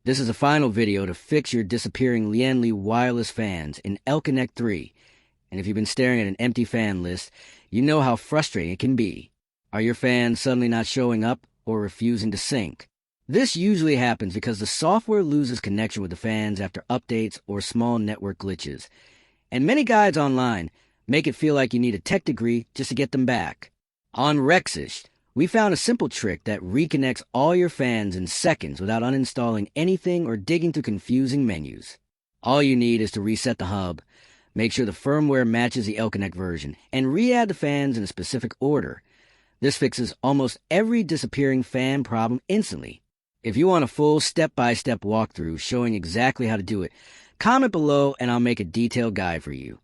This is a final video to fix your disappearing Lian Li wireless fans in L-Connect 3. And if you've been staring at an empty fan list, you know how frustrating it can be. Are your fans suddenly not showing up or refusing to sync? This usually happens because the software loses connection with the fans after updates or small network glitches. And many guides online make it feel like you need a tech degree just to get them back. On Rexish, we found a simple trick that reconnects all your fans in seconds without uninstalling anything or digging through confusing menus. All you need is to reset the hub, make sure the firmware matches the L-Connect version, and re-add the fans in a specific order. This fixes almost every disappearing fan problem instantly. If you want a full step-by-step walkthrough showing exactly how to do it, comment below and I'll make a detailed guide for you.